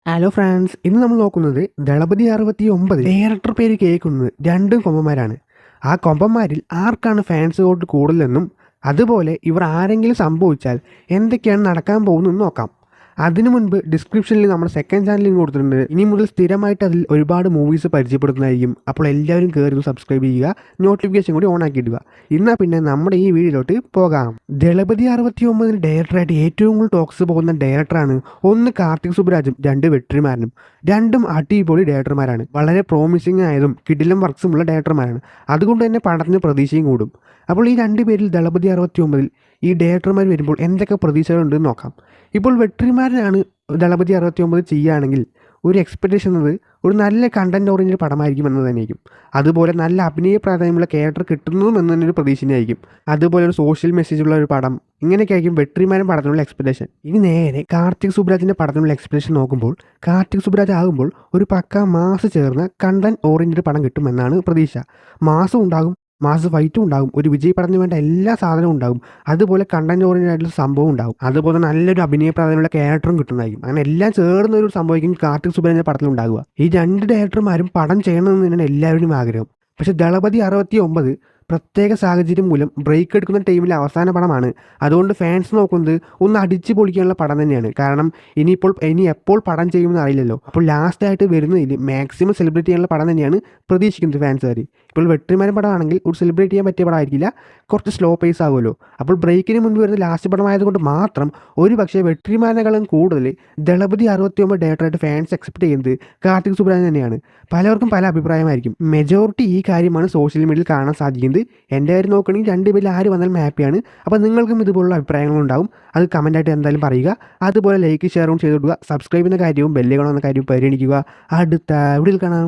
Hello France, ഇന്ന് നമ്മൾ നോക്കുന്നത് ദളപതി 69 ഡയറക്ടർ പേര് കേൾക്കുന്നത് രണ്ടും കൊമ്പന്മാരാണ്. ആ കൊമ്പന്മാരിൽ ആർക്കാണ് ഫാൻസ് വോട്ട് കൂടുതലെന്നും അതുപോലെ ഇവർ ആരെങ്കിലും സംഭവിച്ചാൽ എന്തൊക്കെയാണ് നടക്കാൻ പോകുന്നതെന്ന് നോക്കാം. അതിനു മുൻപ് ഡിസ്ക്രിപ്ഷനിൽ നമ്മുടെ സെക്കൻഡ് ചാനൽ ലിങ്ക് കൊടുത്തിട്ടുണ്ട്. ഇനി മുതൽ സ്ഥിരമായിട്ട് അതിൽ ഒരുപാട് മൂവീസ് പരിചയപ്പെടുന്നതായിരിക്കും. അപ്പോൾ എല്ലാവരും കയറി സബ്സ്ക്രൈബ് ചെയ്യുക, നോട്ടിഫിക്കേഷൻ കൂടി ഓൺ ആക്കിയിടുക. എന്നാൽ പിന്നെ നമ്മുടെ ഈ വീഡിയോയിലോട്ട് പോകാം. ദളപതി 69 ഡയറക്ടറായിട്ട് ഏറ്റവും കൂടുതൽ ടോക്സ് പോകുന്ന ഡയറക്ടറാണ് ഒന്ന് കാർത്തിക് സുബ്രാജും രണ്ട് വെട്രിമാരനും. രണ്ടും അടിപൊളി ഡയറക്ടർമാരാണ്. വളരെ പ്രോമിസിംഗ് ആയതും കിടിലം വർക്ക്സുമുള്ള ഡയറക്ടർമാരാണ്. അതുകൊണ്ട് തന്നെ പടത്തിന് പ്രതീക്ഷയും കൂടും. അപ്പോൾ ഈ രണ്ട് പേരിൽ ദളപതി 69 ഈ ഡയറക്ടർമാർ വരുമ്പോൾ എന്തൊക്കെ പ്രതീക്ഷകളുണ്ടെന്ന് നോക്കാം. ഇപ്പോൾ വെട്രിമാരനാണ് ദളപതി 69 ചെയ്യുകയാണെങ്കിൽ ഒരു എക്സ്പെക്റ്റേഷൻ എന്നത് ഒരു നല്ല കണ്ടൻറ് ഓറിയൻറ്റഡ് പടമായിരിക്കും എന്ന് തന്നെയായിരിക്കും. അതുപോലെ നല്ല അഭിനയ പ്രാധാന്യമുള്ള ക്യാരക്ടർ കിട്ടുന്നതും എന്ന് തന്നെ ഒരു പ്രതീക്ഷയായിരിക്കും. അതുപോലെ ഒരു സോഷ്യൽ മെസ്സേജുള്ള ഒരു പടം, ഇങ്ങനെയൊക്കെ ആയിരിക്കും വെട്രിമാരൻ പടത്തിനുള്ള എക്സ്പെക്റ്റേഷൻ. ഇനി നേരെ കാർത്തിക് സുബ്രാജിൻ്റെ പടത്തിനുള്ള എക്സ്പെക്റ്റേഷൻ നോക്കുമ്പോൾ കാർത്തിക് സുബ്രാജ് ആകുമ്പോൾ ഒരു പക്ക മാസ് ചേർന്ന കണ്ടൻറ് ഓറിയൻറ്റഡ് പടം കിട്ടുമെന്നാണ് പ്രതീക്ഷ. മാസും ഉണ്ടാകും, മാസ് ഫൈറ്റും ഉണ്ടാകും, ഒരു വിജയ് പടത്തിന് വേണ്ട എല്ലാ സാധനവും ഉണ്ടാകും, അതുപോലെ കണ്ടന്റ് ഓറിയൻറ്റഡ് ആയിട്ടുള്ള സംഭവം ഉണ്ടാകും, അതുപോലെ നല്ലൊരു അഭിനയ പ്രാധാന്യമുള്ള ക്യാരക്ടറും കിട്ടുന്നതായിരിക്കും. അങ്ങനെ എല്ലാം ചേർന്ന ഒരു സംഭവിക്കും കാർത്തിക് സുബ്രാജിൻ്റെ പടത്തിൽ ഉണ്ടാകുക. ഈ രണ്ട് ഡയറക്ടർമാരും പടം ചെയ്യണമെന്ന് തന്നെയാണ് എല്ലാവരുടെയും ആഗ്രഹം. പക്ഷേ ദളപതി 69 പ്രത്യേക സാഹചര്യം മൂലം ബ്രേക്ക് എടുക്കുന്ന ടൈമിലെ അവസാന പടമാണ്. അതുകൊണ്ട് ഫാൻസ് നോക്കുന്നത് ഒന്ന് അടിച്ചു പൊളിക്കാനുള്ള പടം തന്നെയാണ്. കാരണം ഇനി എപ്പോൾ പടം ചെയ്യുമെന്ന് അറിയില്ലല്ലോ. അപ്പോൾ ലാസ്റ്റായിട്ട് വരുന്നതിൽ മാക്സിമം സെലിബ്രേറ്റ് ചെയ്യാനുള്ള പടം തന്നെയാണ് പ്രതീക്ഷിക്കുന്നത് ഫാൻസുകാർ. ഇപ്പോൾ വെട്രിമാരൻ പടമാണെങ്കിൽ ഒരു സെലിബ്രേറ്റ് ചെയ്യാൻ പറ്റിയ പടമായിരിക്കില്ല, കുറച്ച് സ്ലോ പേസ് ആകുമല്ലോ. അപ്പോൾ ബ്രേക്കിന് മുൻപ് വരുന്ന ലാസ്റ്റ് പടമായതുകൊണ്ട് മാത്രം ഒരു പക്ഷേ വെട്രിമാരനേക്കാളും കൂടുതൽ ദളപതി 69 ഡയറക്ടറായിട്ട് ഫാൻസ് എക്സ്പെക്ട് ചെയ്യുന്നത് കാർത്തിക് സുബ്രാജ് തന്നെയാണ്. പലർക്കും പല അഭിപ്രായമായിരിക്കും. മെജോറിറ്റി ഈ കാര്യമാണ് സോഷ്യൽ മീഡിയയിൽ കാണാൻ സാധിക്കുന്നത്. എൻ്റെ കാര്യം നോക്കുകയാണെങ്കിൽ രണ്ടുപേരിൽ ആര് വന്നാലും ഹാപ്പിയാണ്. അപ്പോൾ നിങ്ങൾക്കും ഇതുപോലുള്ള അഭിപ്രായങ്ങളുണ്ടാവും. അത് കമൻറ്റായിട്ട് എന്തായാലും പറയുക. അതുപോലെ ലൈക്ക് ഷെയറും ചെയ്ത് കൊടുക്കുക. സബ്സ്ക്രൈബ് ചെയ്യുന്ന കാര്യവും ബെല്ല് കാണുന്ന കാര്യവും പരിഗണിക്കുക. അടുത്ത വീഡിയോയിൽ കാണാം.